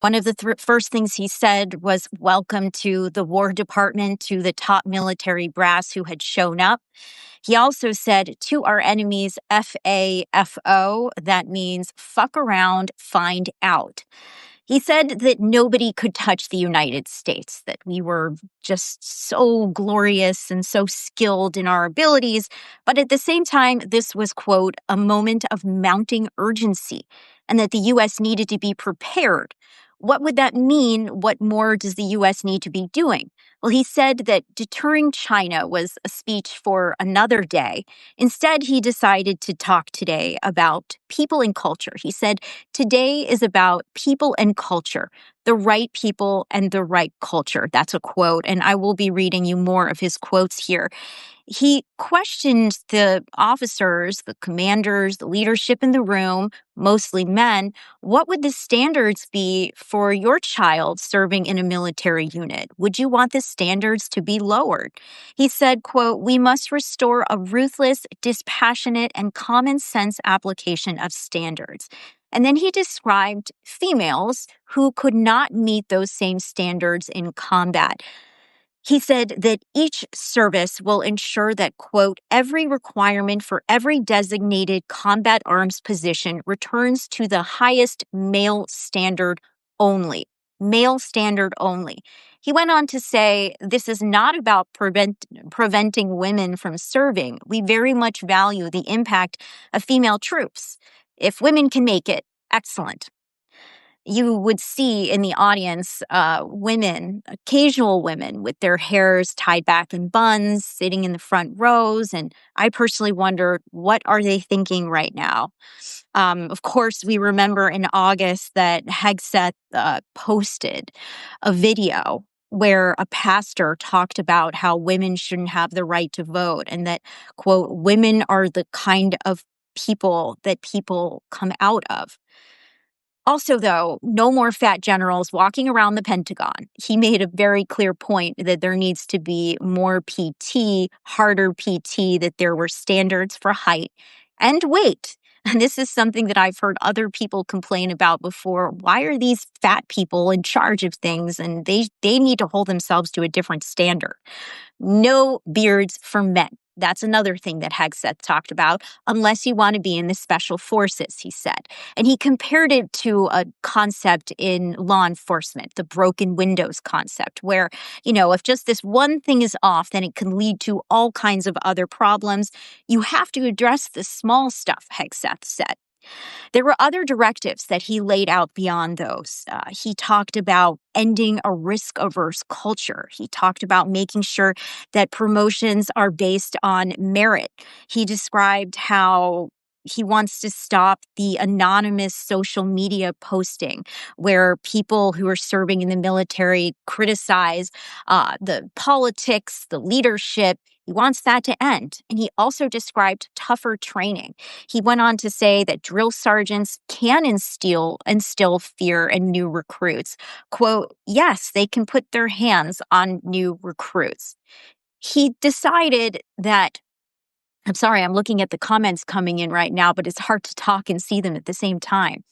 One of the first things he said was welcome to the War Department, to the top military brass who had shown up. He also said to our enemies, F.A.F.O, that means fuck around, find out. He said that nobody could touch the United States, that we were just so glorious and so skilled in our abilities. But at the same time, this was, quote, a moment of mounting urgency, and that the U.S. needed to be prepared. What would that mean? What more does the U.S. need to be doing? Well, he said that deterring China was a speech for another day. Instead, he decided to talk today about people and culture. He said, today is about people and culture, the right people and the right culture. That's a quote, and I will be reading you more of his quotes here. He questioned the officers, the commanders, the leadership in the room, mostly men. What would the standards be for your child serving in a military unit? Would you want the standards to be lowered? He said, quote, we must restore a ruthless, dispassionate, and common sense application of standards. And then he described females who could not meet those same standards in combat. He said that each service will ensure that, quote, every requirement for every designated combat arms position returns to the highest male standard only. Male standard only. He went on to say, this is not about preventing women from serving. We very much value the impact of female troops. If women can make it, excellent. You would see in the audience women, occasional women with their hairs tied back in buns, sitting in the front rows. And I personally wonder, what are they thinking right now? Of course, we remember in August that Hegseth posted a video where a pastor talked about how women shouldn't have the right to vote and that, quote, women are the kind of people that people come out of. Also, though, no more fat generals walking around the Pentagon. He made a very clear point that there needs to be more PT, harder PT, that there were standards for height and weight. And this is something that I've heard other people complain about before. Why are these fat people in charge of things? And they need to hold themselves to a different standard. No beards for men. That's another thing that Hegseth talked about, unless you want to be in the special forces, he said. And he compared it to a concept in law enforcement, the broken windows concept, where, if just this one thing is off, then it can lead to all kinds of other problems. You have to address the small stuff, Hegseth said. There were other directives that he laid out beyond those. He talked about ending a risk-averse culture. He talked about making sure that promotions are based on merit. He described how he wants to stop the anonymous social media posting where people who are serving in the military criticize the politics, the leadership. He wants that to end. And he also described tougher training. He went on to say that drill sergeants can instill fear in new recruits. Quote, yes, they can put their hands on new recruits. He decided that, I'm sorry, I'm looking at the comments coming in right now, but it's hard to talk and see them at the same time.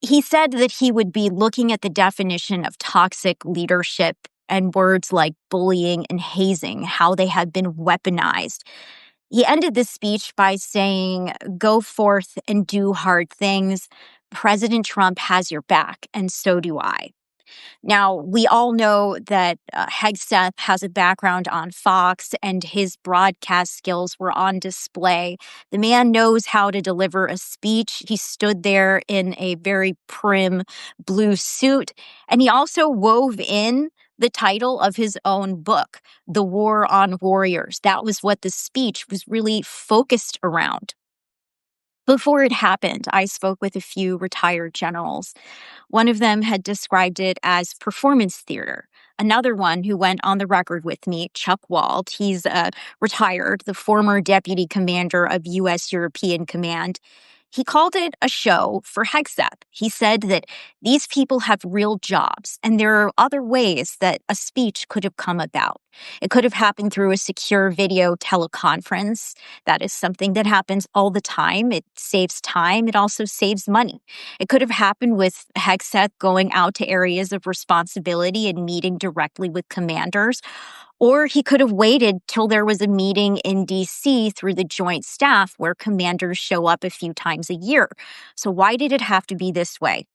He said that he would be looking at the definition of toxic leadership and words like bullying and hazing, how they had been weaponized. He ended this speech by saying, go forth and do hard things. President Trump has your back, and so do I. Now, we all know that Hegseth has a background on Fox, and his broadcast skills were on display. The man knows how to deliver a speech. He stood there in a very prim blue suit, and he also wove in the title of his own book, The War on Warriors. That was what the speech was really focused around. Before it happened, I spoke with a few retired generals. One of them had described it as performance theater. Another one who went on the record with me, Chuck Wald, he's retired, the former deputy commander of U.S. European Command. He called it a show for Hegseth. He said that these people have real jobs, and there are other ways that a speech could have come about. It could have happened through a secure video teleconference. That is something that happens all the time. It saves time. It also saves money. It could have happened with Hegseth going out to areas of responsibility and meeting directly with commanders. Or he could have waited till there was a meeting in DC through the Joint Staff where commanders show up a few times a year. So why did it have to be this way?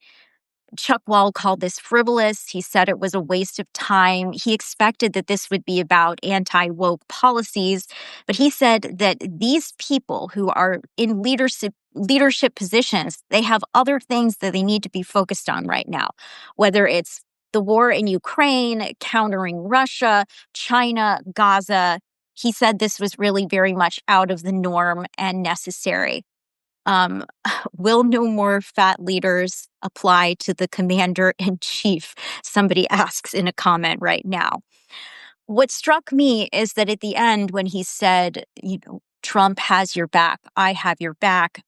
Chuck Wall called this frivolous. He said it was a waste of time. He expected that this would be about anti-woke policies, but he said that these people who are in leadership positions, they have other things that they need to be focused on right now, whether it's the war in Ukraine, countering Russia, China, Gaza. He said this was really very much out of the norm and necessary. Um, will no more fat leaders apply to the commander in chief? Somebody asks in a comment right now. What struck me is that at the end, when he said, Trump has your back, I have your back,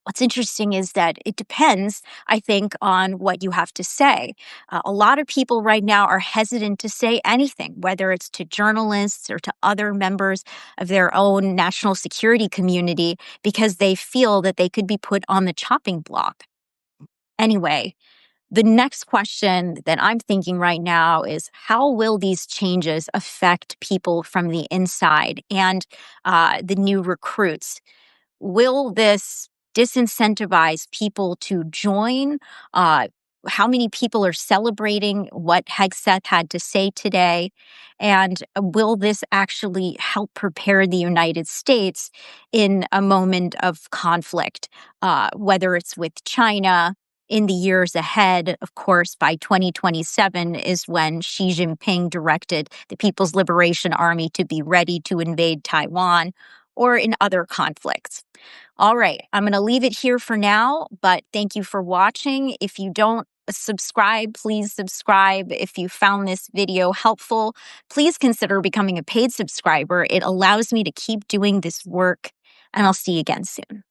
what's interesting is that it depends, I think, on what you have to say. A lot of people right now are hesitant to say anything, whether it's to journalists or to other members of their own national security community, because they feel that they could be put on the chopping block. Anyway, the next question that I'm thinking right now is how will these changes affect people from the inside and the new recruits? Will this disincentivize people to join? How many people are celebrating what Hegseth had to say today? And will this actually help prepare the United States in a moment of conflict, whether it's with China? In the years ahead, of course, by 2027 is when Xi Jinping directed the People's Liberation Army to be ready to invade Taiwan, or in other conflicts. All right, I'm going to leave it here for now, but thank you for watching. If you don't subscribe, please subscribe. If you found this video helpful, please consider becoming a paid subscriber. It allows me to keep doing this work, and I'll see you again soon.